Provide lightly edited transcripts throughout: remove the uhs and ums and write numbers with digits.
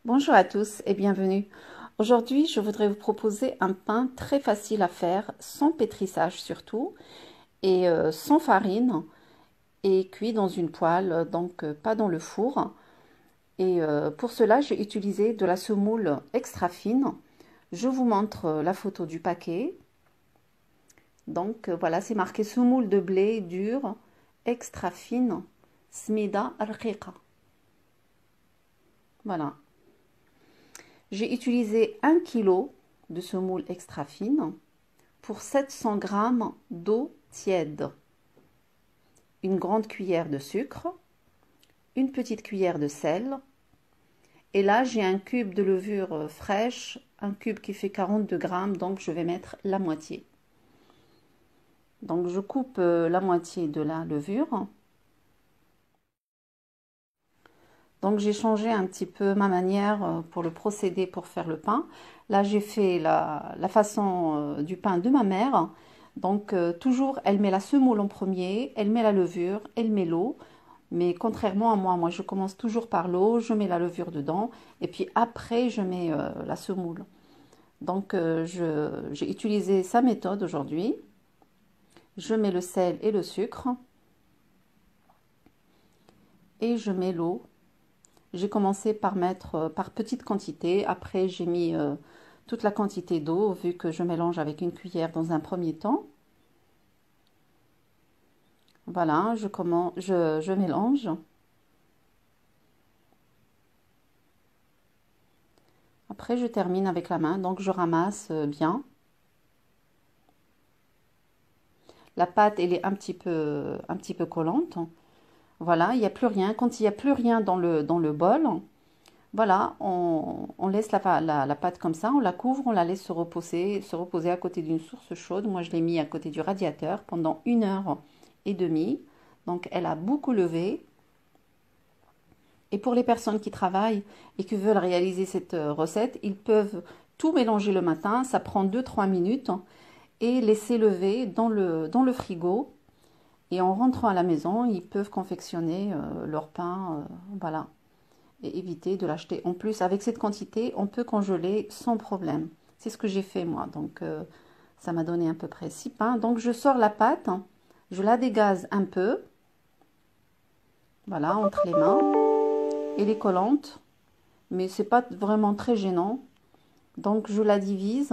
Bonjour à tous et bienvenue. Aujourd'hui, je voudrais vous proposer un pain très facile à faire, sans pétrissage surtout, et sans farine, et cuit dans une poêle, donc pas dans le four. Et pour cela, j'ai utilisé de la semoule extra fine. Je vous montre la photo du paquet. Donc voilà, c'est marqué semoule de blé dur, extra fine, smida raqiqa. Voilà. J'ai utilisé 1 kg de semoule extra fine pour 700 g d'eau tiède, une grande cuillère de sucre, une petite cuillère de sel, et là j'ai un cube de levure fraîche, un cube qui fait 42 grammes, donc je vais mettre la moitié. Donc je coupe la moitié de la levure. Donc j'ai changé un petit peu ma manière pour le procédé pour faire le pain. Là j'ai fait la façon du pain de ma mère. Donc toujours elle met la semoule en premier, elle met la levure, elle met l'eau. Mais contrairement à moi, je commence toujours par l'eau, je mets la levure dedans et puis après je mets la semoule. Donc j'ai utilisé sa méthode aujourd'hui. Je mets le sel et le sucre et je mets l'eau. J'ai commencé par mettre par petite quantité. Après, j'ai mis toute la quantité d'eau, vu que je mélange avec une cuillère dans un premier temps. Voilà, je mélange. Après, je termine avec la main, donc je ramasse bien. La pâte, elle est un petit peu collante. Voilà, il n'y a plus rien. Quand il n'y a plus rien dans le bol, voilà, on laisse la pâte comme ça, on la couvre, on la laisse se reposer à côté d'une source chaude. Moi, je l'ai mis à côté du radiateur pendant 1 h 30. Donc, elle a beaucoup levé. Et pour les personnes qui travaillent et qui veulent réaliser cette recette, ils peuvent tout mélanger le matin. Ça prend 2-3 minutes et laisser lever dans le frigo. Et en rentrant à la maison, ils peuvent confectionner leur pain, voilà, et éviter de l'acheter. En plus, avec cette quantité, on peut congeler sans problème. C'est ce que j'ai fait moi. Donc, ça m'a donné à peu près 6 pains. Donc, je sors la pâte, je la dégaze un peu, voilà, entre les mains. Elle est collante, mais c'est pas vraiment très gênant. Donc, je la divise.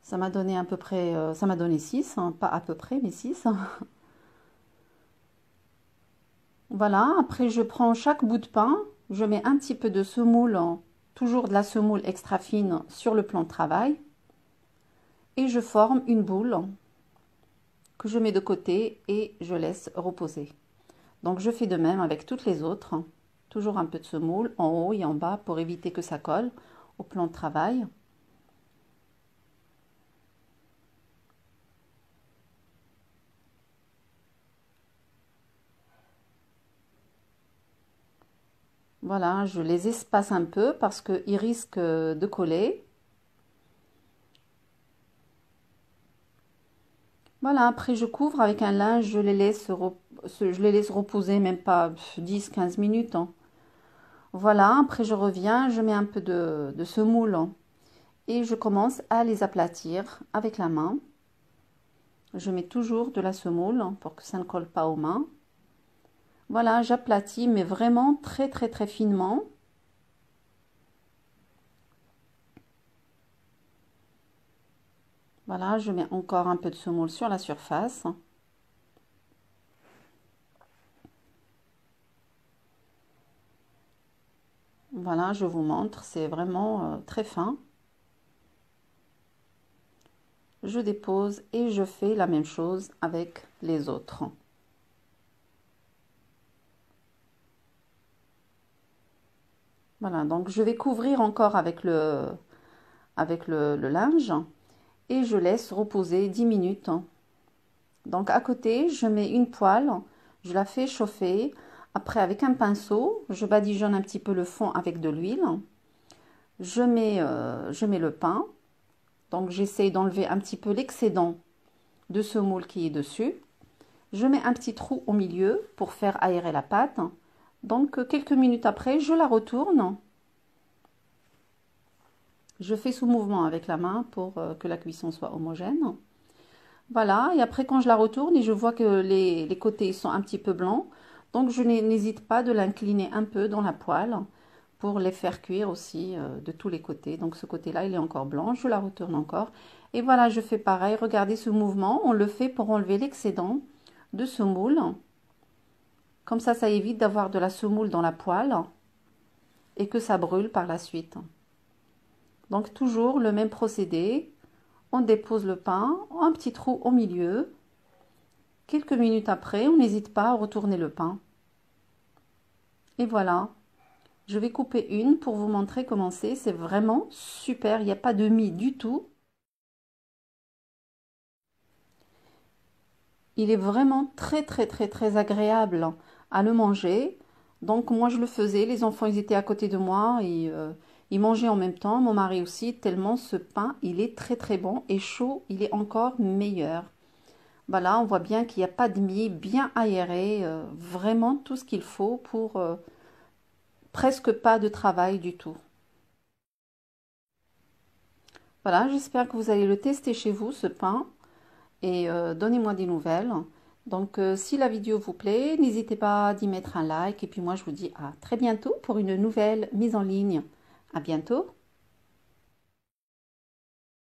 Ça m'a donné à peu près, ça m'a donné 6, hein, pas à peu près, mais 6. Voilà, après je prends chaque bout de pain, je mets un petit peu de semoule, toujours de la semoule extra fine sur le plan de travail, et je forme une boule que je mets de côté et je laisse reposer. Donc je fais de même avec toutes les autres, toujours un peu de semoule en haut et en bas pour éviter que ça colle au plan de travail. Voilà, je les espace un peu parce qu'ils risquent de coller. Voilà, après je couvre avec un linge, je les laisse reposer même pas 10-15 minutes, hein. Voilà, après je reviens, je mets un peu de semoule, hein, et je commence à les aplatir avec la main. Je mets toujours de la semoule, hein, pour que ça ne colle pas aux mains. Voilà, j'aplatis, mais vraiment très très très finement. Voilà, je mets encore un peu de semoule sur la surface. Voilà, je vous montre, c'est vraiment très fin. Je dépose et je fais la même chose avec les autres. Voilà, donc je vais couvrir encore avec le linge et je laisse reposer 10 minutes. Donc à côté, je mets une poêle, je la fais chauffer. Après, avec un pinceau, je badigeonne un petit peu le fond avec de l'huile. Je mets le pain. Donc j'essaye d'enlever un petit peu l'excédent de semoule qui est dessus. Je mets un petit trou au milieu pour faire aérer la pâte. Donc, quelques minutes après, je la retourne. Je fais sous mouvement avec la main pour que la cuisson soit homogène. Voilà, et après quand je la retourne et je vois que les côtés sont un petit peu blancs, donc je n'hésite pas de l'incliner un peu dans la poêle pour les faire cuire aussi de tous les côtés. Donc ce côté-là, il est encore blanc, je la retourne encore. Et voilà, je fais pareil, regardez ce mouvement, on le fait pour enlever l'excédent de semoule. Comme ça évite d'avoir de la semoule dans la poêle et que ça brûle par la suite. Donc toujours le même procédé. On dépose le pain, un petit trou au milieu. Quelques minutes après, on n'hésite pas à retourner le pain. Et voilà, je vais couper une pour vous montrer comment c'est. C'est vraiment super, il n'y a pas de mie du tout. Il est vraiment très agréable à le manger. Donc moi je le faisais, les enfants ils étaient à côté de moi et ils mangeaient en même temps, mon mari aussi, tellement ce pain il est très bon et chaud, il est encore meilleur. Voilà, on voit bien qu'il n'y a pas de mie, bien aéré, vraiment tout ce qu'il faut pour presque pas de travail du tout. Voilà, j'espère que vous allez le tester chez vous, ce pain, et donnez-moi des nouvelles. Donc, si la vidéo vous plaît, n'hésitez pas d'y mettre un like, et puis moi je vous dis à très bientôt pour une nouvelle mise en ligne. À bientôt!